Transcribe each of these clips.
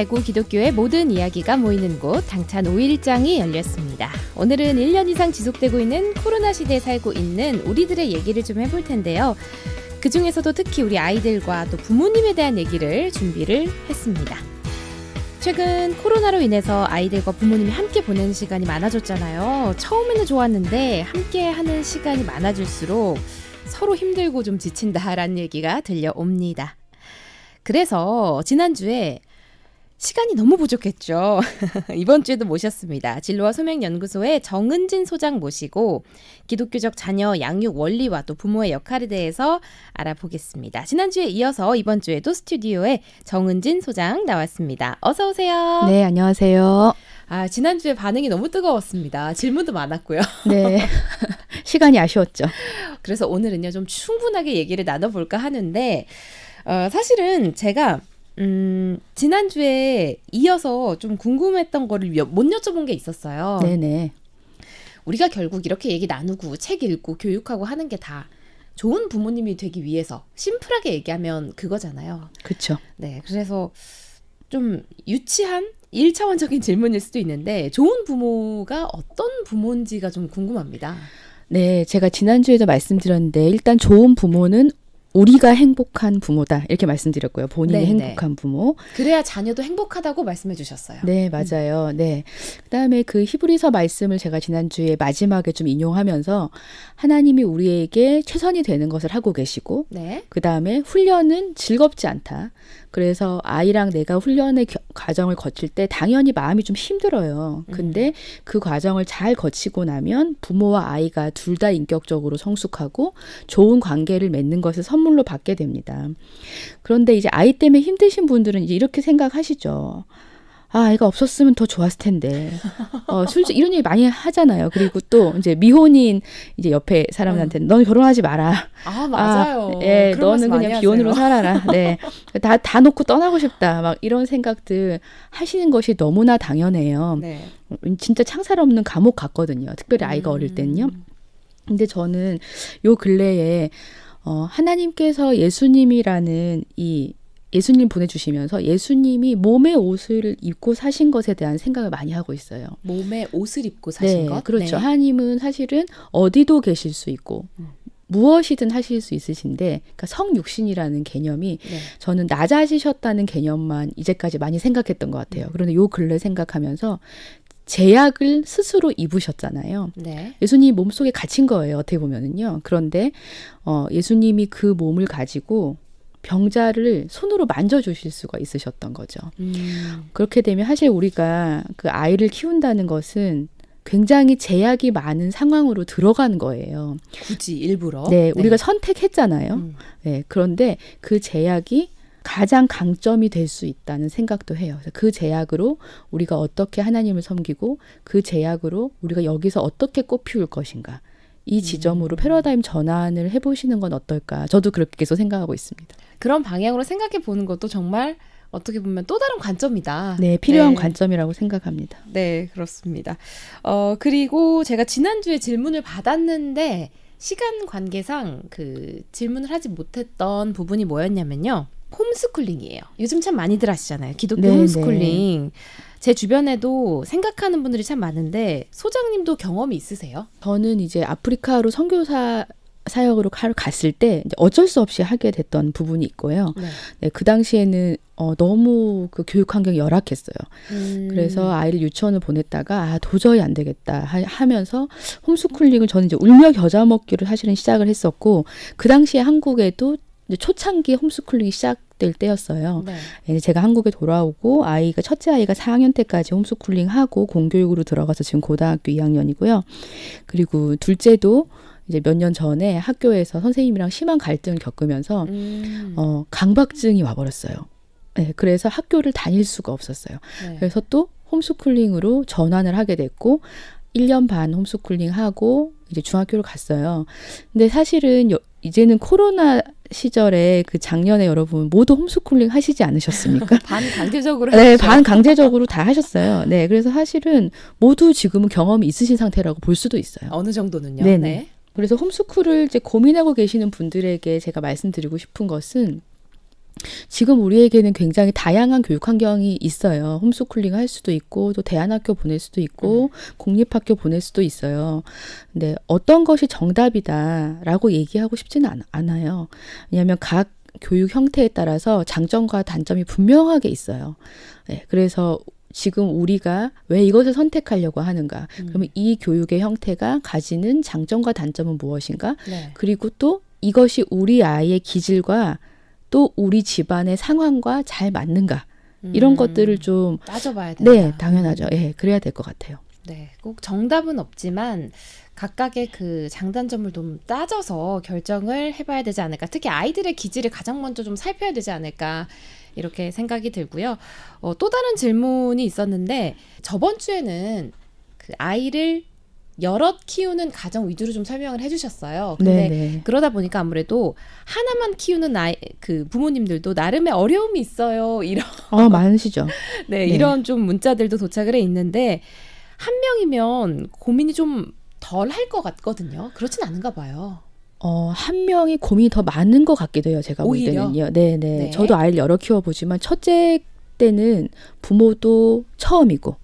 대구 기독교의 모든 이야기가 모이는 곳 당찬 5일장이 열렸습니다. 오늘은 1년 이상 지속되고 있는 코로나 시대에 살고 있는 우리들의 얘기를 좀 해볼 텐데요. 그 중에서도 특히 우리 아이들과 또 부모님에 대한 얘기를 준비를 했습니다. 최근 코로나로 인해서 아이들과 부모님이 함께 보내는 시간이 많아졌잖아요. 처음에는 좋았는데 함께 하는 시간이 많아질수록 서로 힘들고 좀 지친다라는 얘기가 들려옵니다. 그래서 지난주에 시간이 너무 부족했죠. 이번 주에도 모셨습니다. 진로와 소명연구소의 정은진 소장 모시고 기독교적 자녀 양육 원리와 또 부모의 역할에 대해서 알아보겠습니다. 지난주에 이어서 이번 주에도 스튜디오에 정은진 소장 나왔습니다. 어서 오세요. 네, 안녕하세요. 지난주에 반응이 너무 뜨거웠습니다. 질문도 많았고요. 네, 시간이 아쉬웠죠. 그래서 오늘은요 좀 충분하게 얘기를 나눠볼까 하는데 사실은 제가 지난주에 이어서 좀 궁금했던 거를 못 여쭤본 게 있었어요. 네네. 우리가 결국 이렇게 얘기 나누고 책 읽고 교육하고 하는 게 다 좋은 부모님이 되기 위해서 심플하게 얘기하면 그거잖아요. 그렇죠. 네, 그래서 좀 유치한 1차원적인 질문일 수도 있는데 좋은 부모가 어떤 부모인지가 좀 궁금합니다. 네, 제가 지난주에도 말씀드렸는데 일단 좋은 부모는 우리가 행복한 부모다 이렇게 말씀드렸고요. 본인이 네네. 행복한 부모. 그래야 자녀도 행복하다고 말씀해 주셨어요. 네, 맞아요. 네. 그다음에 그 히브리서 말씀을 제가 지난주에 마지막에 좀 인용하면서 하나님이 우리에게 최선이 되는 것을 하고 계시고 네. 그다음에 훈련은 즐겁지 않다. 그래서 아이랑 내가 훈련의 과정을 거칠 때 당연히 마음이 좀 힘들어요. 근데 그 과정을 잘 거치고 나면 부모와 아이가 둘 다 인격적으로 성숙하고 좋은 관계를 맺는 것을 선물로 받게 됩니다. 그런데 이제 아이 때문에 힘드신 분들은 이제 이렇게 생각하시죠. 아이가 없었으면 더 좋았을 텐데. 솔직히 이런 얘기 많이 하잖아요. 그리고 또 이제 미혼인 이제 옆에 사람들한테는 넌 결혼하지 마라. 맞아요. 예, 그런 너는 말씀 그냥 많이 비혼으로 하세요. 살아라. 네. 다 놓고 떠나고 싶다. 막 이런 생각들 하시는 것이 너무나 당연해요. 네. 진짜 창살 없는 감옥 같거든요. 특별히 아이가 어릴 때는요. 근데 저는 요 근래에 하나님께서 예수님이라는 이 예수님 보내주시면서 예수님이 몸의 옷을 입고 사신 것에 대한 생각을 많이 하고 있어요. 몸에 옷을 입고 사신 네, 것? 그렇죠. 네. 하나님은 사실은 어디도 계실 수 있고 무엇이든 하실 수 있으신데 그러니까 성육신이라는 개념이 네. 저는 낮아지셨다는 개념만 이제까지 많이 생각했던 것 같아요. 그런데 요 근래 생각하면서 제약을 스스로 입으셨잖아요. 네. 예수님 몸속에 갇힌 거예요. 어떻게 보면은요. 그런데 예수님이 그 몸을 가지고 병자를 손으로 만져주실 수가 있으셨던 거죠. 그렇게 되면 사실 우리가 그 아이를 키운다는 것은 굉장히 제약이 많은 상황으로 들어간 거예요. 굳이 일부러. 네, 우리가 선택했잖아요. 네, 그런데 그 제약이 가장 강점이 될 수 있다는 생각도 해요. 그래서 그 제약으로 우리가 어떻게 하나님을 섬기고 그 제약으로 우리가 여기서 어떻게 꽃피울 것인가. 이 지점으로 패러다임 전환을 해보시는 건 어떨까. 저도 그렇게 계속 생각하고 있습니다. 그런 방향으로 생각해 보는 것도 정말 어떻게 보면 또 다른 관점이다. 네, 필요한 관점이라고 생각합니다. 네, 그렇습니다. 그리고 제가 지난주에 질문을 받았는데 시간 관계상 그 질문을 하지 못했던 부분이 뭐였냐면요. 홈스쿨링이에요. 요즘 참 많이들 하시잖아요. 기독교 홈스쿨링. 제 주변에도 생각하는 분들이 참 많은데 소장님도 경험이 있으세요? 저는 이제 아프리카로 선교사 사역으로 갔을 때 이제 어쩔 수 없이 하게 됐던 부분이 있고요. 네, 그 당시에는 너무 그 교육 환경이 열악했어요. 그래서 아이를 유치원을 보냈다가 도저히 안 되겠다 하면서 홈스쿨링을 저는 이제 울며 겨자 먹기를 사실은 시작을 했었고 그 당시에 한국에도 이제 초창기 홈스쿨링이 시작될 때였어요. 네. 제가 한국에 돌아오고 첫째 아이가 4학년 때까지 홈스쿨링하고 공교육으로 들어가서 지금 고등학교 2학년이고요. 그리고 둘째도 이제 몇 년 전에 학교에서 선생님이랑 심한 갈등을 겪으면서 강박증이 와버렸어요. 네, 그래서 학교를 다닐 수가 없었어요. 네. 그래서 또 홈스쿨링으로 전환을 하게 됐고 1년 반 홈스쿨링하고 이제 중학교를 갔어요. 근데 사실은 이제는 코로나 시절에 그 작년에 여러분 모두 홈스쿨링 하시지 않으셨습니까? 반강제적으로 네, 했죠. 반강제적으로 다 하셨어요. 네, 그래서 사실은 모두 지금은 경험이 있으신 상태라고 볼 수도 있어요. 어느 정도는요? 네네. 네. 그래서 홈스쿨을 이제 고민하고 계시는 분들에게 제가 말씀드리고 싶은 것은 지금 우리에게는 굉장히 다양한 교육 환경이 있어요. 홈스쿨링 할 수도 있고 또 대안학교 보낼 수도 있고 공립학교 보낼 수도 있어요. 근데 어떤 것이 정답이다라고 얘기하고 싶지는 않아요. 왜냐하면 각 교육 형태에 따라서 장점과 단점이 분명하게 있어요. 네, 그래서 지금 우리가 왜 이것을 선택하려고 하는가? 그러면 이 교육의 형태가 가지는 장점과 단점은 무엇인가? 네. 그리고 또 이것이 우리 아이의 기질과 또 우리 집안의 상황과 잘 맞는가? 이런 것들을 좀 따져봐야 된다. 네, 당연하죠. 예, 그래야 될 것 같아요. 네, 꼭 정답은 없지만 각각의 그 장단점을 좀 따져서 결정을 해봐야 되지 않을까. 특히 아이들의 기질을 가장 먼저 좀 살펴야 되지 않을까. 이렇게 생각이 들고요. 또 다른 질문이 있었는데 저번 주에는 그 아이를 여럿 키우는 가정 위주로 좀 설명을 해주셨어요. 근데 네네. 그러다 보니까 아무래도 하나만 키우는 그 부모님들도 나름의 어려움이 있어요. 이런 많으시죠. 네, 네. 이런 좀 문자들도 도착을 해 있는데 한 명이면 고민이 좀 덜 할 것 같거든요. 그렇진 않은가 봐요. 한 명이 고민이 더 많은 것 같기도 해요. 제가 볼 오히려? 때는요. 네네. 네. 저도 아이를 여러 키워보지만 첫째 때는 부모도 처음이고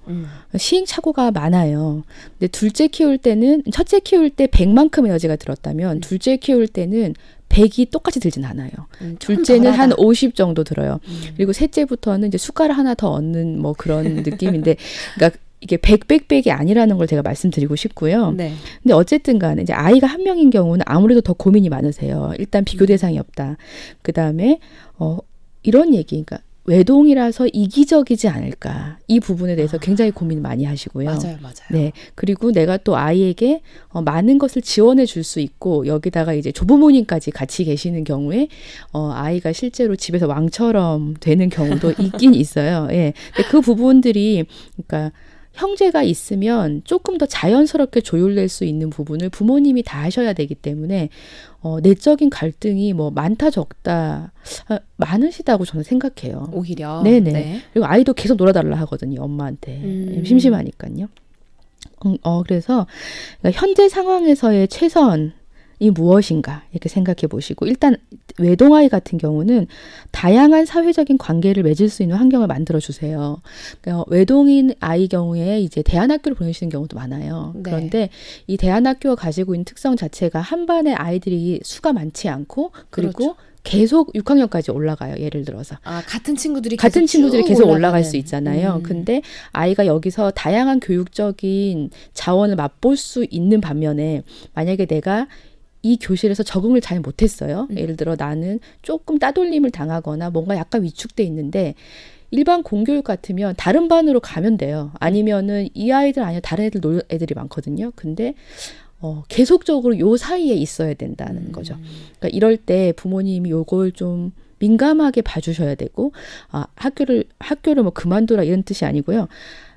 시행착오가 많아요. 근데 둘째 키울 때는 첫째 키울 때 100만큼 에너지가 들었다면 둘째 키울 때는 100이 똑같이 들진 않아요. 둘째는 한 50 정도 들어요. 그리고 셋째부터는 이제 숟가락 하나 더 얻는 뭐 그런 느낌인데 그러니까 이게 100이 아니라는 걸 제가 말씀드리고 싶고요. 네. 근데 어쨌든 간에 이제 아이가 한 명인 경우는 아무래도 더 고민이 많으세요. 일단 비교 대상이 없다. 그다음에 이런 얘기, 그러니까 외동이라서 이기적이지 않을까. 이 부분에 대해서 굉장히 고민 많이 하시고요. 맞아요. 네. 그리고 내가 또 아이에게 많은 것을 지원해 줄 수 있고 여기다가 이제 조부모님까지 같이 계시는 경우에 아이가 실제로 집에서 왕처럼 되는 경우도 있긴 있어요. 예. 근데 그 부분들이 그러니까 형제가 있으면 조금 더 자연스럽게 조율될 수 있는 부분을 부모님이 다 하셔야 되기 때문에 내적인 갈등이 뭐 많다 적다 많으시다고 저는 생각해요. 오히려. 네네. 네. 그리고 아이도 계속 놀아달라 하거든요. 엄마한테. 심심하니까요. 그래서 현재 상황에서의 최선이 무엇인가 이렇게 생각해 보시고 일단 외동아이 같은 경우는 다양한 사회적인 관계를 맺을 수 있는 환경을 만들어 주세요. 그러니까 외동인 아이 경우에 이제 대안학교를 보내시는 경우도 많아요. 네. 그런데 이 대안학교가 가지고 있는 특성 자체가 한 반의 아이들이 수가 많지 않고 그리고 그렇죠. 계속 6학년까지 올라가요. 예를 들어서. 같은 친구들이 계속 올라갈 수 올라가는. 있잖아요. 근데 아이가 여기서 다양한 교육적인 자원을 맛볼 수 있는 반면에 만약에 내가 이 교실에서 적응을 잘 못했어요. 예를 들어 나는 조금 따돌림을 당하거나 뭔가 약간 위축돼 있는데 일반 공교육 같으면 다른 반으로 가면 돼요. 아니면은 이 아이들 아니야 다른 애들 놀 애들이 많거든요. 근데 계속적으로 요 사이에 있어야 된다는 거죠. 그러니까 이럴 때 부모님이 요걸 좀 민감하게 봐주셔야 되고 학교를 뭐 그만두라 이런 뜻이 아니고요.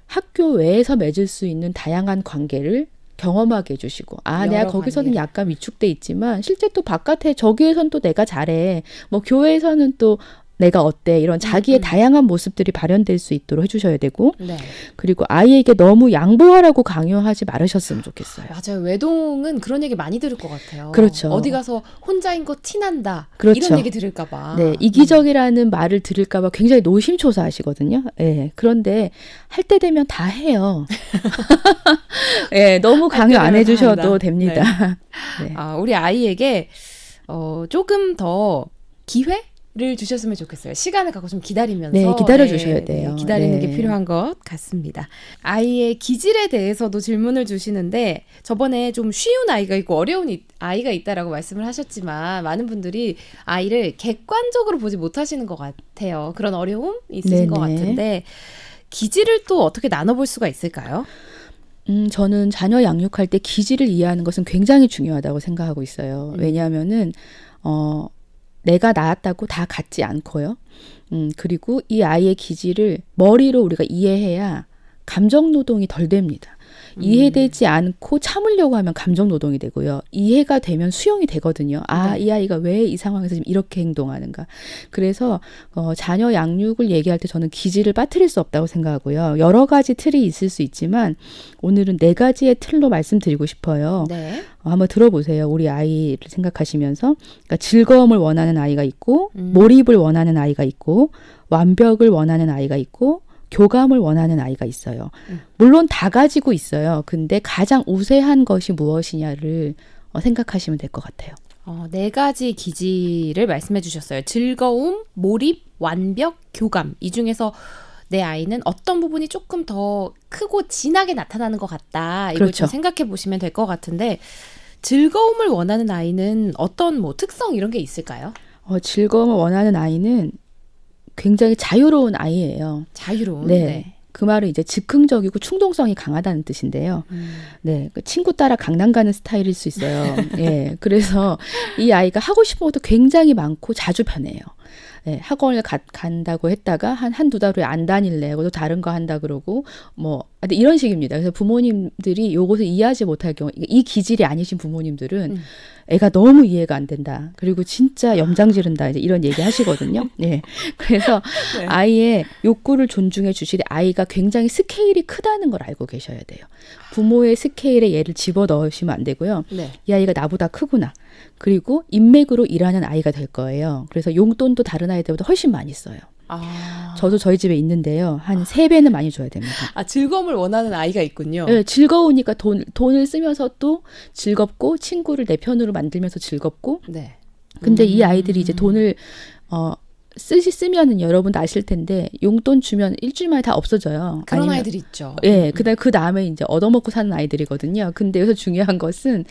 학교 외에서 맺을 수 있는 다양한 관계를 경험하게 해주시고 내가 거기서는 관계. 약간 위축돼 있지만 실제 또 바깥에 저기에선 또 내가 잘해 뭐 교회에서는 또 내가 어때 이런 자기의 다양한 모습들이 발현될 수 있도록 해주셔야 되고 네. 그리고 아이에게 너무 양보하라고 강요하지 말으셨으면 좋겠어요. 맞아요. 외동은 그런 얘기 많이 들을 것 같아요. 그렇죠. 어디 가서 혼자인 거 티난다. 그렇죠. 이런 얘기 들을까 봐. 네, 이기적이라는 말을 들을까 봐 굉장히 노심초사하시거든요. 네, 그런데 할 때 되면 다 해요. 네, 너무 강요 안 해주셔도 됩니다. 네. 우리 아이에게 조금 더 기회를 주셨으면 좋겠어요. 시간을 갖고 좀 기다리면서. 네, 기다려주셔야 돼요. 기다리는 네. 게 필요한 것 같습니다. 아이의 기질에 대해서도 질문을 주시는데 저번에 좀 쉬운 아이가 있고 어려운 아이가 있다라고 말씀을 하셨지만 많은 분들이 아이를 객관적으로 보지 못하시는 것 같아요. 그런 어려움 있으신 것 같은데 기질을 또 어떻게 나눠볼 수가 있을까요? 저는 자녀 양육할 때 기질을 이해하는 것은 굉장히 중요하다고 생각하고 있어요. 왜냐하면은 내가 낳았다고 다 같지 않고요. 그리고 이 아이의 기질을 머리로 우리가 이해해야 감정 노동이 덜 됩니다. 이해되지 않고 참으려고 하면 감정 노동이 되고요. 이해가 되면 수용이 되거든요. 아, 이 아이가 왜 이 상황에서 지금 이렇게 행동하는가. 그래서 자녀 양육을 얘기할 때 저는 기지를 빠뜨릴 수 없다고 생각하고요. 여러 가지 틀이 있을 수 있지만 오늘은 4가지의 틀로 말씀드리고 싶어요. 네. 한번 들어보세요. 우리 아이를 생각하시면서. 그러니까 즐거움을 원하는 아이가 있고 몰입을 원하는 아이가 있고 완벽을 원하는 아이가 있고 교감을 원하는 아이가 있어요. 물론 다 가지고 있어요. 근데 가장 우세한 것이 무엇이냐를 생각하시면 될 것 같아요. 4가지 기지를 말씀해 주셨어요. 즐거움, 몰입, 완벽, 교감. 이 중에서 내 아이는 어떤 부분이 조금 더 크고 진하게 나타나는 것 같다. 이걸 그렇죠. 좀 생각해 보시면 될 것 같은데 즐거움을 원하는 아이는 어떤 특성 이런 게 있을까요? 즐거움을 원하는 아이는 굉장히 자유로운 아이예요. 자유로운. 네. 그 말은 이제 즉흥적이고 충동성이 강하다는 뜻인데요. 네, 친구 따라 강남 가는 스타일일 수 있어요. 예, 그래서 이 아이가 하고 싶은 것도 굉장히 많고 자주 변해요. 네, 학원을 간다고 했다가 한두 달 후에 안 다닐래. 또 다른 거 한다 그러고 근데 이런 식입니다. 그래서 부모님들이 요것을 이해하지 못할 경우 이 기질이 아니신 부모님들은 애가 너무 이해가 안 된다. 그리고 진짜 염장 지른다. 이제 이런 얘기 하시거든요. 네. 그래서 네. 아이의 욕구를 존중해 주시되 아이가 굉장히 스케일이 크다는 걸 알고 계셔야 돼요. 부모의 스케일에 얘를 집어넣으시면 안 되고요. 네. 이 아이가 나보다 크구나. 그리고 인맥으로 일하는 아이가 될 거예요. 그래서 용돈도 다른 아이들보다 훨씬 많이 써요. 저도 저희 집에 있는데요. 한 3배는 많이 줘야 됩니다. 즐거움을 원하는 아이가 있군요. 네, 즐거우니까 돈을 쓰면서 또 즐겁고 친구를 내 편으로 만들면서 즐겁고. 네. 근데 이 아이들이 이제 돈을 쓰면은 여러분도 아실 텐데 용돈 주면 일주일 만에 다 없어져요. 그런 아니면, 아이들이 있죠. 예, 그 다음에 이제 얻어먹고 사는 아이들이거든요. 근데 여기서 중요한 것은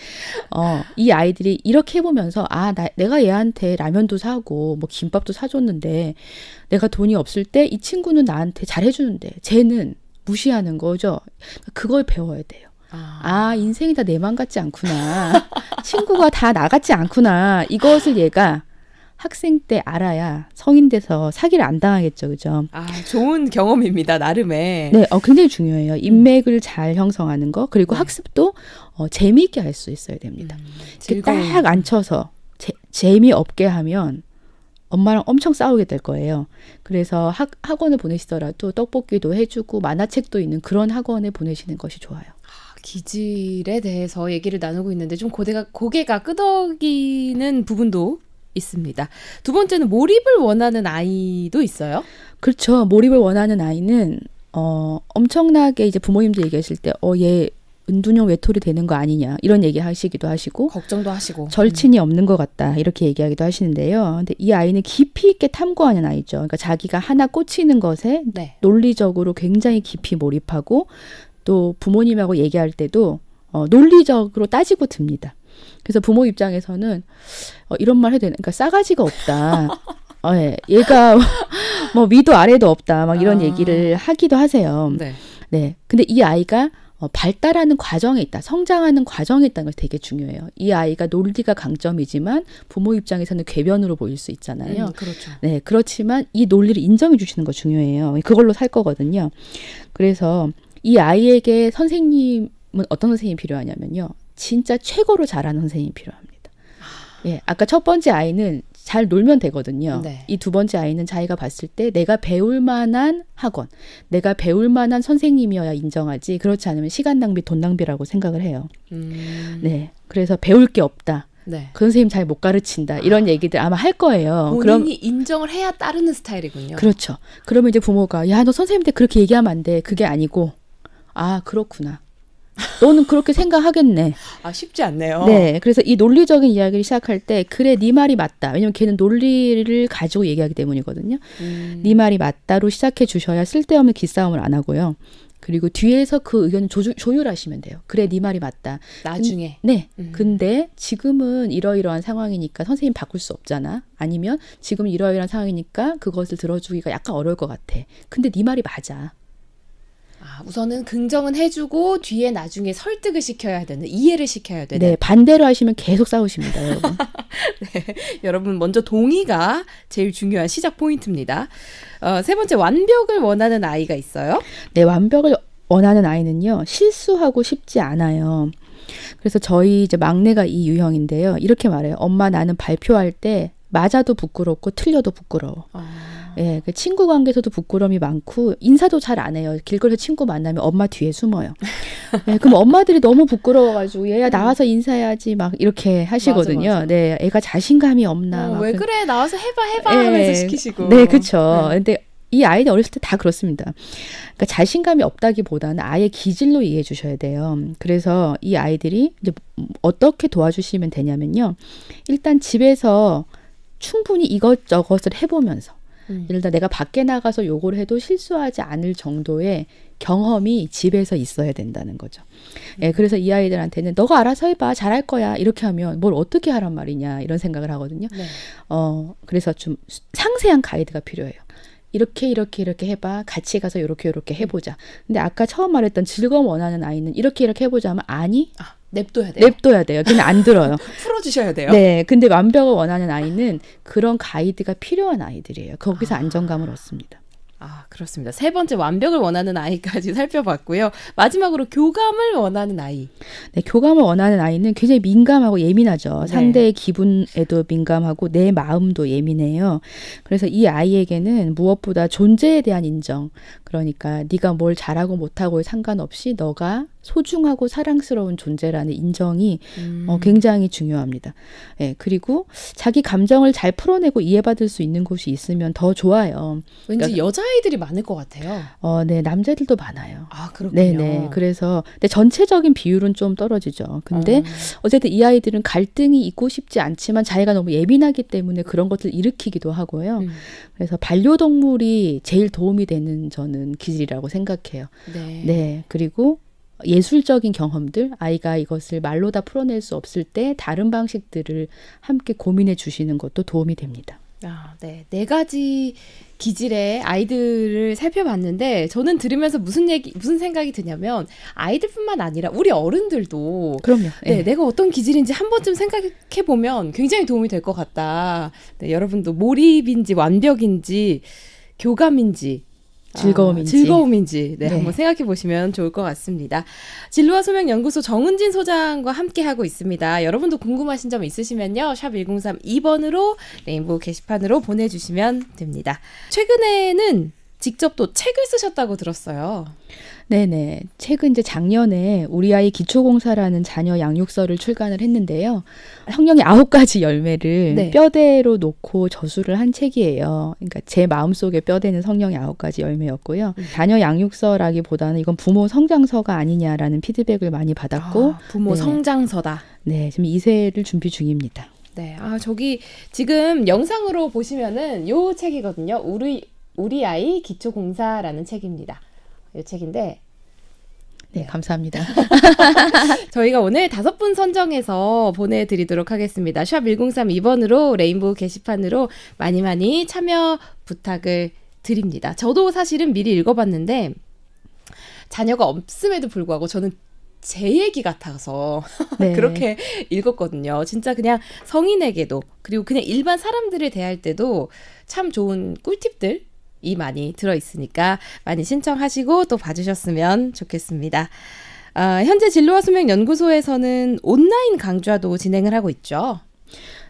이 아이들이 이렇게 해보면서 내가 얘한테 라면도 사고 김밥도 사줬는데 내가 돈이 없을 때 이 친구는 나한테 잘해주는데 쟤는 무시하는 거죠. 그걸 배워야 돼요. 인생이 다 내 맘 같지 않구나. 친구가 다 나 같지 않구나. 이것을 얘가 학생 때 알아야 성인 돼서 사기를 안 당하겠죠. 그죠? 좋은 경험입니다. 나름의. 네, 굉장히 중요해요. 인맥을 잘 형성하는 거. 그리고 학습도 재미있게 할 수 있어야 됩니다. 이렇게 딱 앉혀서 재미없게 하면 엄마랑 엄청 싸우게 될 거예요. 그래서 학원을 보내시더라도 떡볶이도 해주고 만화책도 있는 그런 학원에 보내시는 것이 좋아요. 기질에 대해서 얘기를 나누고 있는데 좀 고개가 끄덕이는 부분도 있습니다. 두 번째는 몰입을 원하는 아이도 있어요? 그렇죠. 몰입을 원하는 아이는 엄청나게 이제 부모님들 얘기하실 때 얘 은둔형 외톨이 되는 거 아니냐 이런 얘기 하시기도 하시고 걱정도 하시고 절친이 없는 것 같다 이렇게 얘기하기도 하시는데요. 근데 이 아이는 깊이 있게 탐구하는 아이죠. 그러니까 자기가 하나 꽂히는 것에 논리적으로 굉장히 깊이 몰입하고 또 부모님하고 얘기할 때도 논리적으로 따지고 듭니다. 그래서 부모 입장에서는 이런 말 해도 되나? 그러니까 싸가지가 없다. 예, 얘가 위도 아래도 없다. 이런 얘기를 하기도 하세요. 네. 근데 이 아이가 발달하는 과정에 있다. 성장하는 과정에 있다는 것이 되게 중요해요. 이 아이가 논리가 강점이지만 부모 입장에서는 궤변으로 보일 수 있잖아요. 그렇죠. 네, 그렇지만 이 논리를 인정해 주시는 거 중요해요. 그걸로 살 거거든요. 그래서 이 아이에게 선생님은 어떤 선생님이 필요하냐면요. 진짜 최고로 잘하는 선생님이 필요합니다. 예, 아까 첫 번째 아이는 잘 놀면 되거든요. 이 두 번째 아이는 자기가 봤을 때 내가 배울 만한 학원, 내가 배울 만한 선생님이어야 인정하지 그렇지 않으면 시간 낭비, 돈 낭비라고 생각을 해요. 네, 그래서 배울 게 없다. 그 선생님 잘 못 가르친다. 이런 얘기들 아마 할 거예요. 본인이 인정을 해야 따르는 스타일이군요. 그렇죠. 그러면 이제 부모가 너 선생님한테 그렇게 얘기하면 안 돼. 그게 아니고 그렇구나. 너는 그렇게 생각하겠네. 쉽지 않네요. 네, 그래서 이 논리적인 이야기를 시작할 때 그래 네 말이 맞다. 왜냐면 걔는 논리를 가지고 얘기하기 때문이거든요. 네 말이 맞다로 시작해 주셔야 쓸데없는 기싸움을 안 하고요. 그리고 뒤에서 그 의견을 조율하시면 돼요. 그래 네 말이 맞다. 나중에. 네. 근데 지금은 이러이러한 상황이니까 선생님 바꿀 수 없잖아. 아니면 지금 이러이러한 상황이니까 그것을 들어주기가 약간 어려울 것 같아. 근데 네 말이 맞아. 우선은 긍정은 해주고 뒤에 나중에 설득을 시켜야 되는, 이해를 시켜야 되는. 네, 반대로 하시면 계속 싸우십니다, 여러분. 네, 여러분 먼저 동의가 제일 중요한 시작 포인트입니다. 세 번째, 완벽을 원하는 아이가 있어요? 네, 완벽을 원하는 아이는요, 실수하고 싶지 않아요. 그래서 저희 이제 막내가 이 유형인데요. 이렇게 말해요. 엄마, 나는 발표할 때 맞아도 부끄럽고 틀려도 부끄러워. 예, 그 친구 관계에서도 부끄러움이 많고 인사도 잘 안 해요. 길거리에서 친구 만나면 엄마 뒤에 숨어요. 예, 그럼 엄마들이 너무 부끄러워가지고 얘야 나와서 인사해야지 막 이렇게 하시거든요. 맞아, 맞아. 네, 애가 자신감이 없나. 막 왜 그래 나와서 해봐 예, 하면서 시키시고. 네, 그렇죠. 근데 이 아이는 어렸을 때 다 그렇습니다. 그러니까 자신감이 없다기보다는 아예 기질로 이해해 주셔야 돼요. 그래서 이 아이들이 이제 어떻게 도와주시면 되냐면요. 일단 집에서 충분히 이것저것을 해보면서 예를 들어 내가 밖에 나가서 요걸 해도 실수하지 않을 정도의 경험이 집에서 있어야 된다는 거죠. 예, 그래서 이 아이들한테는 너가 알아서 해봐, 잘할 거야 이렇게 하면 뭘 어떻게 하란 말이냐 이런 생각을 하거든요. 네. 그래서 좀 상세한 가이드가 필요해요. 이렇게 해봐. 같이 가서 이렇게 해보자. 근데 아까 처음 말했던 즐거움 원하는 아이는 이렇게 해보자 하면 아니? 냅둬야 돼요. 냅둬야 돼요. 그냥 안 들어요. 풀어주셔야 돼요. 네. 근데 완벽을 원하는 아이는 그런 가이드가 필요한 아이들이에요. 거기서 안정감을 얻습니다. 그렇습니다. 세 번째 완벽을 원하는 아이까지 살펴봤고요. 마지막으로 교감을 원하는 아이. 네, 교감을 원하는 아이는 굉장히 민감하고 예민하죠. 네. 상대의 기분에도 민감하고 내 마음도 예민해요. 그래서 이 아이에게는 무엇보다 존재에 대한 인정, 그러니까 네가 뭘 잘하고 못하고에 상관없이 너가 소중하고 사랑스러운 존재라는 인정이 굉장히 중요합니다. 예, 그리고 자기 감정을 잘 풀어내고 이해받을 수 있는 곳이 있으면 더 좋아요. 왠지 그러니까, 여자아이들이 많을 것 같아요. 네, 남자들도 많아요. 그렇군요. 네네. 그래서 근데 전체적인 비율은 좀 떨어지죠. 근데 어쨌든 이 아이들은 갈등이 있고 싶지 않지만 자기가 너무 예민하기 때문에 그런 것들을 일으키기도 하고요. 그래서 반려동물이 제일 도움이 되는 저는 기질이라고 생각해요. 네. 그리고 예술적인 경험들, 아이가 이것을 말로 다 풀어낼 수 없을 때 다른 방식들을 함께 고민해 주시는 것도 도움이 됩니다. 네. 4가지 기질의 아이들을 살펴봤는데 저는 들으면서 무슨 생각이 드냐면 아이들뿐만 아니라 우리 어른들도 그럼요. 네, 내가 어떤 기질인지 한 번쯤 생각해 보면 굉장히 도움이 될 것 같다. 네, 여러분도 몰입인지 완벽인지 교감인지 즐거움인지 네, 한번 생각해 보시면 좋을 것 같습니다. 진로와 소명 연구소 정은진 소장과 함께 하고 있습니다. 여러분도 궁금하신 점 있으시면요. 샵 1032번으로 레인보우 게시판으로 보내주시면 됩니다. 최근에는 직접 또 책을 쓰셨다고 들었어요. 네네. 책은 이제 작년에 우리 아이 기초공사라는 자녀 양육서를 출간을 했는데요. 성령의 9가지 열매를 뼈대로 놓고 저술을 한 책이에요. 그러니까 제 마음속에 뼈대는 성령의 9가지 열매였고요. 자녀 양육서라기보다는 이건 부모 성장서가 아니냐라는 피드백을 많이 받았고. 부모 성장서다. 네, 지금 2세를 준비 중입니다. 네, 저기 지금 영상으로 보시면은 요 책이거든요. 우리 아이 기초공사라는 책입니다. 이 책인데 네, 감사합니다. 저희가 오늘 5분 선정해서 보내드리도록 하겠습니다. 샵 1032번으로 레인보우 게시판으로 많이 참여 부탁을 드립니다. 저도 사실은 미리 읽어봤는데 자녀가 없음에도 불구하고 저는 제 얘기 같아서 네. 그렇게 읽었거든요. 진짜 그냥 성인에게도 그리고 그냥 일반 사람들을 대할 때도 참 좋은 꿀팁들 이 많이 들어있으니까 많이 신청하시고 또 봐주셨으면 좋겠습니다. 현재 진로와 수명 연구소에서는 온라인 강좌도 진행을 하고 있죠.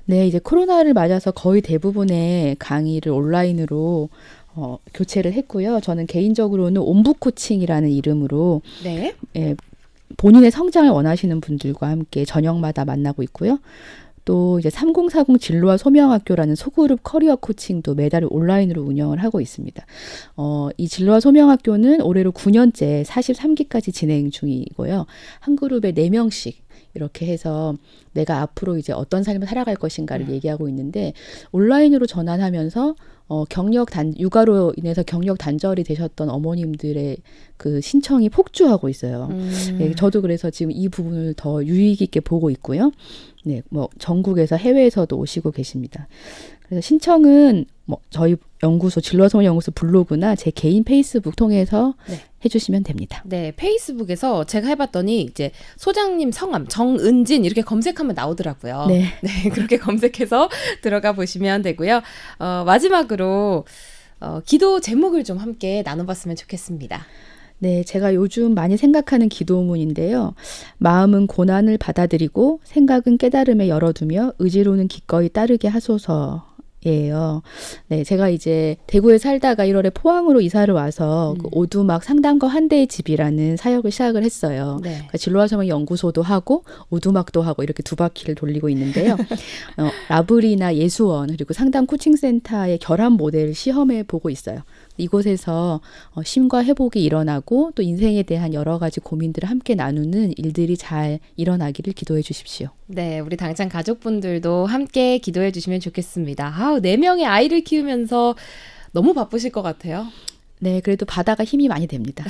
네, 이제 코로나를 맞아서 거의 대부분의 강의를 온라인으로 교체를 했고요. 저는 개인적으로는 옴부 코칭이라는 이름으로 본인의 성장을 원하시는 분들과 함께 저녁마다 만나고 있고요. 또 이제 3040 진로와 소명학교라는 소그룹 커리어 코칭도 매달 온라인으로 운영을 하고 있습니다. 이 진로와 소명학교는 올해로 9년째 43기까지 진행 중이고요. 한 그룹에 4명씩 이렇게 해서 내가 앞으로 이제 어떤 삶을 살아갈 것인가를 얘기하고 있는데 온라인으로 전환하면서 육아로 인해서 경력 단절이 되셨던 어머님들의 그 신청이 폭주하고 있어요. 네, 저도 그래서 지금 이 부분을 더 유익 있게 보고 있고요. 네, 전국에서 해외에서도 오시고 계십니다. 그래서 신청은 저희 연구소 진로와 소명 연구소 블로그나 제 개인 페이스북 통해서 해주시면 됩니다. 네, 페이스북에서 제가 해봤더니 이제 소장님 성함 정은진 이렇게 검색하면 나오더라고요. 네, 그렇게 검색해서 들어가 보시면 되고요. 마지막으로 기도 제목을 좀 함께 나눠봤으면 좋겠습니다. 네, 제가 요즘 많이 생각하는 기도문인데요. 마음은 고난을 받아들이고 생각은 깨달음에 열어두며 의지로는 기꺼이 따르게 하소서. 예요. 네, 제가 이제 대구에 살다가 1월에 포항으로 이사를 와서 그 오두막 상담과 환대의 집이라는 사역을 시작을 했어요. 네. 그러니까 진로와 소명 연구소도 하고 오두막도 하고 이렇게 두 바퀴를 돌리고 있는데요. 라브리나 예수원 그리고 상담 코칭센터의 결합 모델을 시험해 보고 있어요. 이곳에서 쉼과 회복이 일어나고 또 인생에 대한 여러 가지 고민들을 함께 나누는 일들이 잘 일어나기를 기도해 주십시오. 네, 우리 당찬 가족분들도 함께 기도해 주시면 좋겠습니다. 4명의 아이를 키우면서 너무 바쁘실 것 같아요. 네, 그래도 바다가 힘이 많이 됩니다.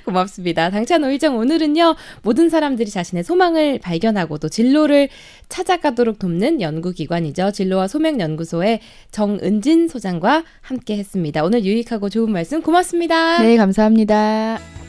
고맙습니다. 당찬 5일장 오늘은요. 모든 사람들이 자신의 소망을 발견하고 또 진로를 찾아가도록 돕는 연구기관이죠. 진로와 소명연구소의 정은진 소장과 함께 했습니다. 오늘 유익하고 좋은 말씀 고맙습니다. 네, 감사합니다.